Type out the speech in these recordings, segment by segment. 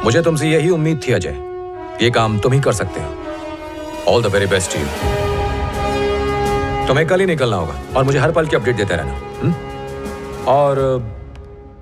मुझे तुमसे यही उम्मीद थी अजय, ये काम तुम ही कर सकते हो। All the very best to you. तुम्हें कल ही निकलना होगा और मुझे हर पल की अपडेट देते रहना। और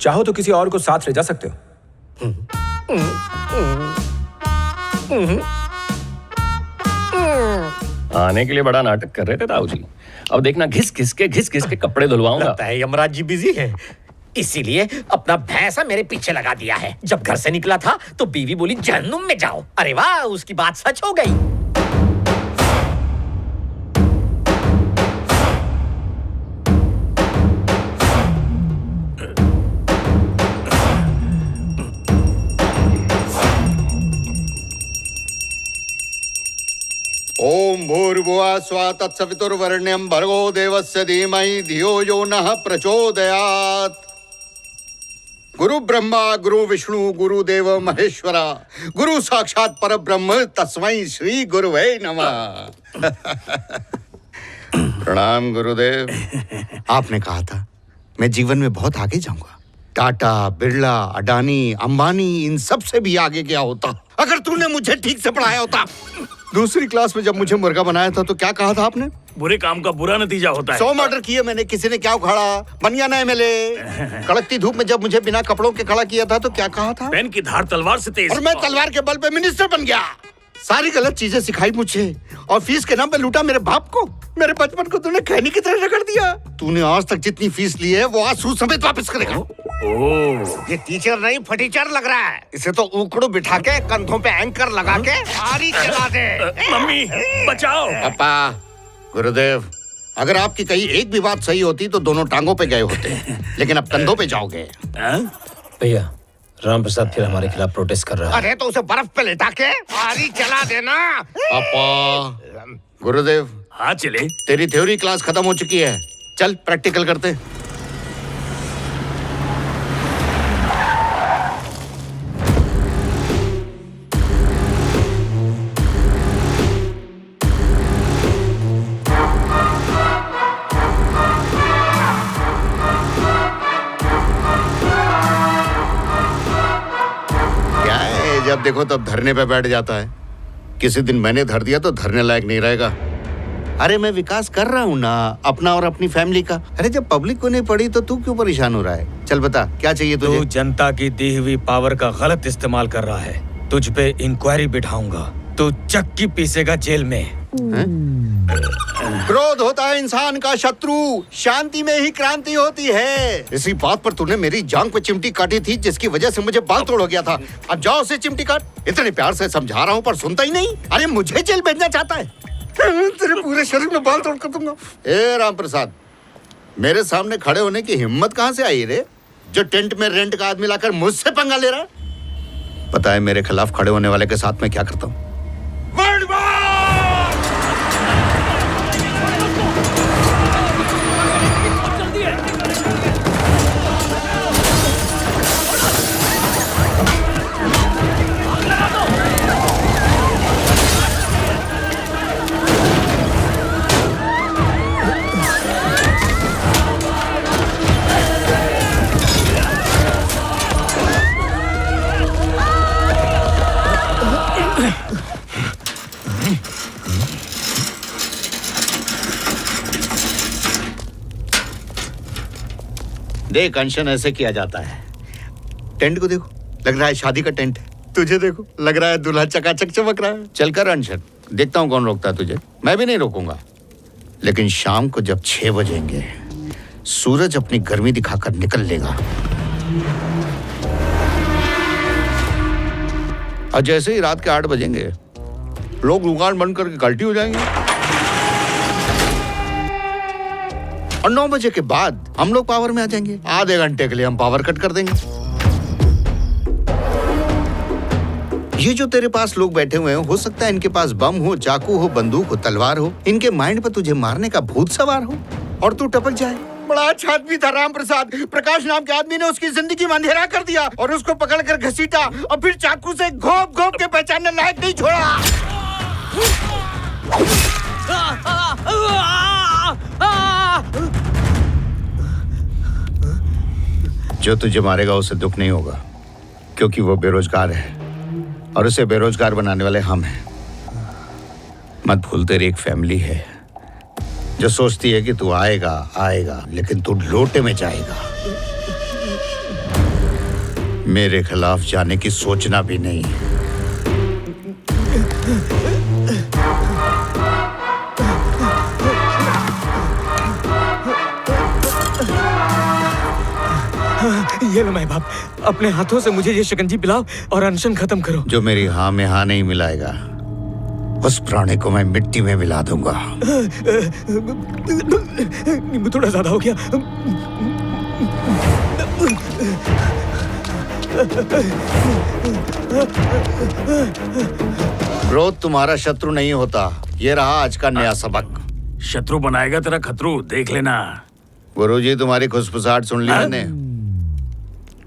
चाहो तो किसी और को साथ ले जा सकते हो। आने के लिए बड़ा नाटक कर रहे थे ताऊ जी। अब देखना घिस घिस के कपड़े धुलवाऊंगा। लगता है यमराज जी बिजी है, इसीलिए अपना भैंसा मेरे पीछे लगा दिया है। जब घर से निकला था तो बीवी बोली जहन्नुम में जाओ। अरे वाह, उसकी बात सच हो गई। ओम भूर्भुवः स्वः तत्सवितुर्वरेण्यं भर्गो देवस्य धीमहि धियो यो नः प्रचोदयात्। गुरु ब्रह्मा गुरु विष्णु गुरुदेव महेश्वरा गुरु साक्षात परब्रह्म तस्मै श्री गुरुवे नमः। प्रणाम गुरुदेव। आपने कहा था मैं जीवन में बहुत आगे जाऊंगा। टाटा, बिरला, अडानी, अंबानी, इन सब से भी आगे गया होता अगर तूने मुझे ठीक से पढ़ाया होता। दूसरी क्लास में जब मुझे मुर्गा बनाया था तो क्या कहा था आपने? बुरे काम का बुरा नतीजा होता है। 100 मर्डर किए मैंने, किसी ने क्या उखाड़ा? बन गया ना एमएलए। कड़कती धूप में जब मुझे बिना कपड़ों के खड़ा किया था तो क्या कहा था? पेन की धार तलवार से तेज। और मैं तलवार के बल पे मिनिस्टर बन गया। सारी गलत चीजें सिखाई मुझे और फीस के नाम पे लूटा मेरे बाप को। मेरे बचपन को तूने खैनी की तरह रगड़ दिया। तूने आज तक जितनी फीस ली है वो आज सूद समेत वापस करेगा। ये टीचर नहीं फटीचर लग रहा है। इसे तो उकड़ू बिठा के कंधों पे एंकर लगा के आरी चला दे। मम्मी बचाओ। पापा, गुरुदेव, अगर आपकी कहीं एक भी बात सही होती तो दोनों टांगों पे गए होते, लेकिन अब कंधों पे जाओगे। भैया, राम प्रसाद फिर हमारे खिलाफ प्रोटेस्ट कर रहा है। अरे तो उसे बर्फ पे लेटा के आरी चला देना। पापा, गुरुदेव, हाँ चले। तेरी थ्योरी क्लास खत्म हो चुकी है, चल प्रैक्टिकल करते। जब देखो तब धरने पे बैठ जाता है। किसी दिन मैंने धर दिया तो धरने लायक नहीं रहेगा। अरे मैं विकास कर रहा हूँ ना, अपना और अपनी फैमिली का। अरे जब पब्लिक को नहीं पड़ी तो तू क्यों परेशान हो रहा है? चल बता क्या चाहिए तुझे? तू जनता की दी हुई पावर का गलत इस्तेमाल कर रहा है। तुझ पे इंक्वायरी बिठाऊंगा। तू चक्की पीसेगा जेल में। क्रोध होता है इंसान का शत्रु, शांति में ही क्रांति होती है। इसी बात पर तूने मेरी जांग पे चिमटी काटी थी जिसकी वजह से मुझे बाल तोड़ हो गया था। अब जाओ उसे चिमटी काट। इतने प्यार से समझा रहा हूँ पर सुनता ही नहीं। अरे मुझे जेल भेजना चाहता है। तेरे पूरे शरीर में बाल तोड़ कर दूंगा। ए राम प्रसाद, मेरे सामने खड़े होने की हिम्मत कहाँ से आई रे? जो टेंट में रेंट का आदमी लाकर मुझसे पंगा ले रहा। पता है मेरे खिलाफ खड़े होने वाले के साथ मैं क्या करता हूँ? देख अंशन, ऐसे किया जाता है। टेंट को देखो, लग रहा है शादी का टेंट है। तुझे देखो, लग रहा है दूल्हा चकाचक चमक रहा है। चल कर अंशन, देखता हूँ कौन रोकता है तुझे। मैं भी नहीं रोकूंगा, लेकिन शाम को जब 6 बजेंगे सूरज अपनी गर्मी दिखाकर निकल लेगा और जैसे ही रात के 8 बजेंगे लोग दुकान बंद करके कल्टी हो जाएंगे और 9 बजे के बाद हम लोग पावर में आ जाएंगे। आधे घंटे के लिए हम पावर कट कर देंगे। ये जो तेरे पास लोग बैठे हुए हैं, हो सकता है इनके पास बम हो, चाकू हो, बंदूक हो, तलवार हो। इनके माइंड पर तुझे मारने का भूत सवार हो और तू टपक जाए। बड़ा अच्छा आदमी था राम प्रसाद। प्रकाश नाम के आदमी ने उसकी जिंदगी में अंधेरा कर दिया और उसको पकड़कर घसीटा और फिर चाकू से घोप घोप के पहचानने लायक नहीं छोड़ा। जो तुझे मारेगा उसे दुख नहीं होगा, क्योंकि वो बेरोजगार है और उसे बेरोजगार बनाने वाले हम हैं। मत भूल, तेरी एक फैमिली है जो सोचती है कि तू आएगा आएगा, लेकिन तू लोटे में जाएगा। मेरे खिलाफ जाने की सोचना भी नहीं। ये लो माई बाप, अपने हाथों से मुझे ये शिकंजी पिलाओ और अनशन खत्म करो। जो मेरी हाँ में हाँ नहीं मिलाएगा, उस प्राणी को मैं मिट्टी में मिला दूंगा। नींबू थोड़ा ज्यादा हो गया। क्रोध तुम्हारा शत्रु नहीं होता। ये रहा आज का नया सबक। शत्रु बनाएगा तेरा खतरू, देख लेना। गुरुजी, तुम्हारी खुसफुसाहट सुन ली मैंने।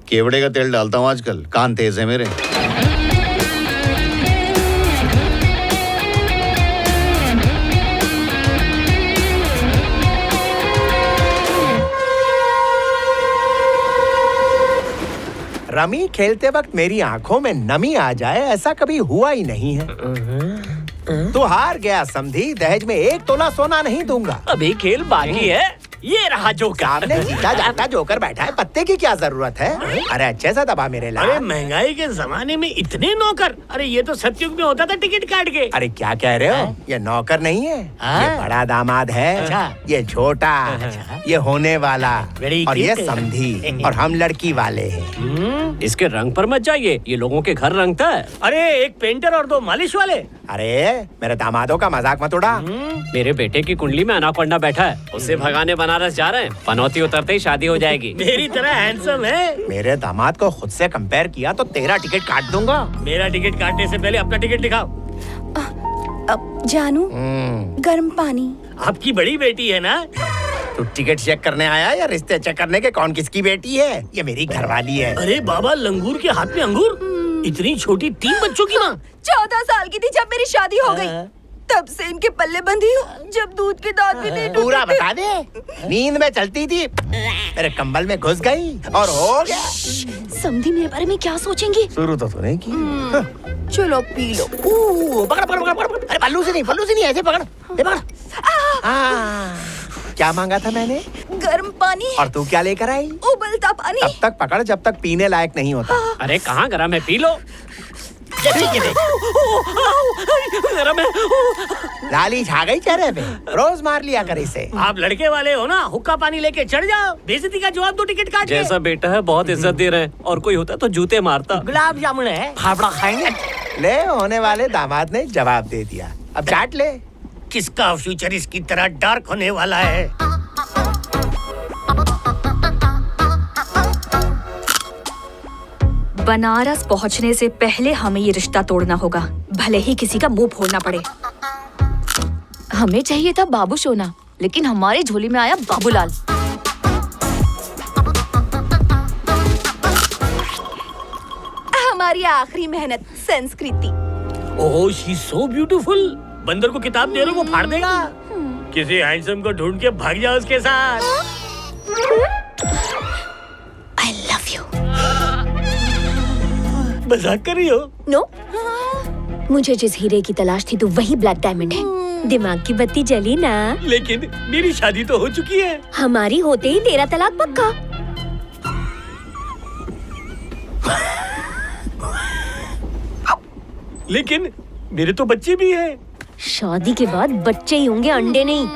केवड़े का तेल डालता हूँ आजकल, कान तेज है मेरे। रमी खेलते वक्त मेरी आंखों में नमी आ जाए, ऐसा कभी हुआ ही नहीं है। तू हार गया समधी, दहेज में 1 तोला सोना नहीं दूंगा। अभी खेल बाकी है। ये रहा जोकर। सामने जीता जाता जोकर बैठा है, पत्ते की क्या जरूरत है? अरे अच्छे से दबा मेरे लाल। अरे महंगाई के जमाने में इतने नौकर, अरे ये तो सतयुग में होता था टिकट काट के। अरे क्या कह रहे हो? ये नौकर नहीं है, ये बड़ा दामाद है। अच्छा। ये छोटा, ये होने वाला, Very और ये cute। समधी, और हम लड़की वाले हैं। इसके रंग पर मत जाइए, ये लोगों के घर रंगता है। अरे एक पेंटर और 2 मालिश वाले। अरे मेरे दामादों का मजाक मत उड़ा। मेरे बेटे की कुंडली में अनाकोंडा बैठा है, उसे भगाने बनारस जा रहे हैं। पनौती उतरते ही शादी हो जाएगी। मेरी तरह हैंडसम है। मेरे दामाद को खुद से कंपेयर किया तो तेरा टिकट काट दूंगा। मेरा टिकट काटने से पहले अपना टिकट दिखाओ। अब जानू, गर्म पानी। आपकी बड़ी बेटी है ना? तू टिकट चेक करने आया या रिश्ते चेक करने के? कौन किसकी बेटी है? ये मेरी घरवाली है। अरे बाबा, लंगूर के हाथ में अंगूर। इतनी छोटी 3 बच्चों की माँ। 14 साल की थी जब मेरी शादी हो गई, तब से इनके पल्ले बंधी हूँ। जब दूध के दांत भी नहीं पूरा टूटे थे। बता दे। नींद में चलती थी, मेरे कंबल में घुस गई और हो गया। समधी मेरे बारे में क्या सोचेंगी? शुरू तो तूने की। चलो पी लो। पकड़ पकड़ पकड़ पकड़। अरे पल्लू से नहीं, ऐसे पकड़। ये पकड़। क्या मांगा था मैंने? गर्म पानी। और तू क्या लेकर आई? उबलता पानी। तब तक पकड़ जब तक पीने लायक नहीं होता। अरे कहाँ गरम है, पी लो। गरम है। लाली छा गई चेहरे पे, रोज मार लिया कर इसे। आप लड़के वाले हो ना, हुक्का पानी लेके चढ़ जाओ। बेइज्जती का जवाब दो टिकट काट के। जैसा बेटा है बहुत इज्जत दे रहे हैं, और कोई होता तो जूते मारता। गुलाब जामुन है, फाफड़ा खाएंगे। ले, होने वाले दामाद ने जवाब दे दिया, अब चाट ले। किसका फ्यूचर इसकी तरह डार्क होने वाला है? बनारस पहुंचने से पहले हमें ये रिश्ता तोड़ना होगा, भले ही किसी का मुंह फोड़ना पड़े। हमें चाहिए था बाबू सोना, लेकिन हमारी झोली में आया बाबूलाल। हमारी आखिरी मेहनत संस्कृति। ओह, शी सो ब्यूटीफुल। बंदर को किताब दे रहे हो, वो फाड़ देगा। किसी हैंडसम को ढूंढ के भाग जाओ उसके साथ। I love you. मजाक कर रही हो? नो, मुझे जिस हीरे की तलाश थी तो वही ब्लैक डायमंड है। दिमाग की बत्ती जली ना। लेकिन मेरी शादी तो हो चुकी है। हमारी होते ही तेरा तलाक पक्का। लेकिन मेरे तो बच्चे भी हैं। शादी के बाद बच्चे ही होंगे, अंडे नहीं।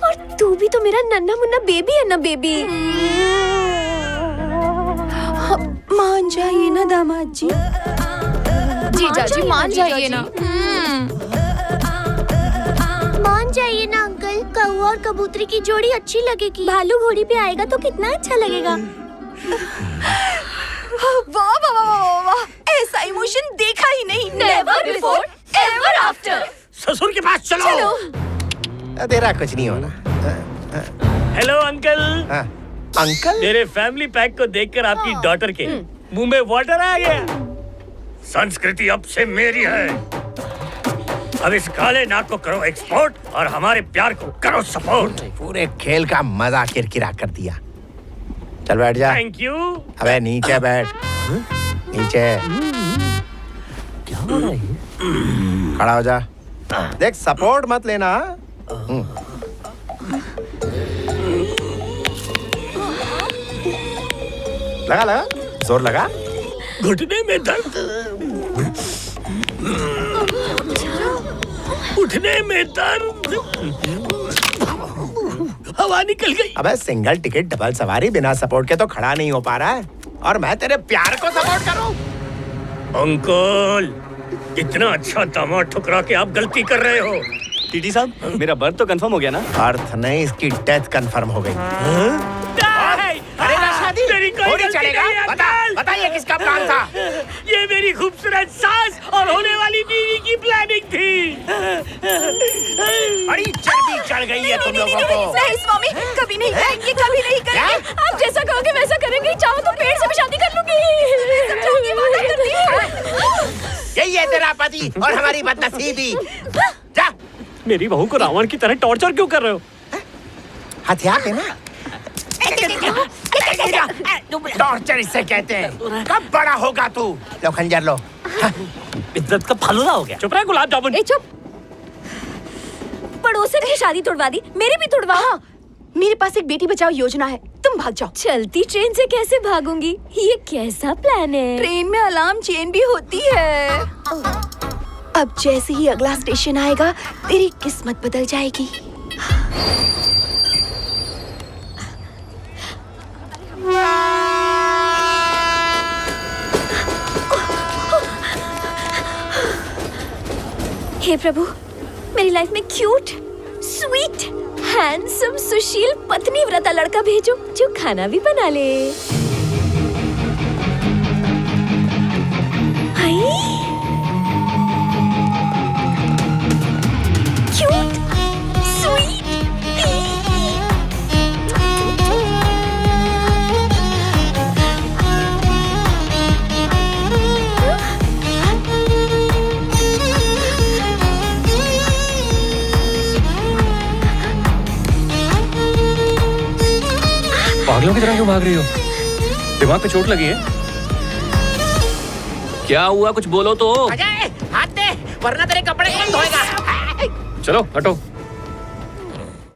और तू भी तो मेरा नन्हा मुन्ना बेबी है ना बेबी। मान जाइए ना दामाद जी। जीजा जी मान जाइए ना। मान जाइए ना अंकल, कौवा और कबूतरी की जोड़ी अच्छी लगेगी। भालू घोड़ी पे आएगा तो कितना अच्छा लगेगा। वाह वाह वाह वाह, ऐसा इमोशन देखा ही नहीं। Never before ever after. ससुर के पास चलो। तेरा कुछ नहीं होना। Hello uncle. अंकल? मेरे फैमिली पैक को देखकर आपकी डॉटर के मुंह में वाटर आ गया। संस्कृति अब से मेरी है। अब इस काले नाक को करो एक्सपोर्ट और हमारे प्यार को करो सपोर्ट। पूरे खेल का मजा किरकिरा कर दिया। चल बैठ जा। Thank you. अबे नीचे बैठ। नीचे। खड़ा हो जा। देख सपोर्ट मत लेना। लगा लगा, जोर लगा। घुटने में दर्द, उठने में दर्द, हवा निकल गई। अबे सिंगल टिकट डबल सवारी बिना सपोर्ट के तो खड़ा नहीं हो पा रहा है, और मैं तेरे प्यार को सपोर्ट करूं? अंकल, इतना अच्छा दामाद ठुकरा के आप गलती कर रहे हो। टीटी साहब, मेरा बर्थ तो कंफर्म हो गया ना? अर्थ नहीं, इसकी डेथ कंफर्म हो गई। अरे ना शादी मेरी कोई थोड़ी गलती चलेगा। नहीं है, अंकल। बताइए किसका प्लान था? ये मेरी खूबसूरत सास और होने वाली बीवी की प्लानिंग थी। बड़ी चर्बी चढ़ गई है तुम लोगों को। नहीं स्वामी, कभी नहीं करेंगे, कभी नहीं करेंगे। आप जैसा कहोगे वैसा करेंगे। चाहो तो पेड़ से भी शादी कर लूंगी। समझाऊंगी, वादा करती हूँ। यही है तेरा पति और हमारी बदनसीबी। जा। मेरी बहू को रावण की तरह टॉर्चर क्यों कर रहे हो? हथियार देना। टॉर्चर इससे कहते हैं। कब बड़ा होगा तू? लो खंजर लो। इज्जत का फालूदा हो गया। चुप रहे गुलाब जामुन। ए चुप। पड़ोसन की शादी तोड़वा दी, मेरी भी तोड़वा। हाँ, मेरे पास एक बेटी बचाओ योजना है, तुम भाग जाओ। चलती ट्रेन से कैसे भागूंगी? ये कैसा प्लान है? ट्रेन में अलार्म चेन भी होती है। अब जैसे ही अगला स्टेशन आएगा, तेरी किस्मत बदल जाएगी। हे प्रभु, मेरी लाइफ में क्यूट, स्वीट, हैंडसम, सुशील, पत्नी व्रता लड़का भेजो जो खाना भी बना ले। हाय, क्यूट, स्वीट। पागलों की तरह क्यों भाग रही हो? दिमाग पे चोट लगी है? क्या हुआ? कुछ बोलो तो। अजय, हाथ दे, वरना तेरे कपड़े कौन धोएगा? चलो हटो।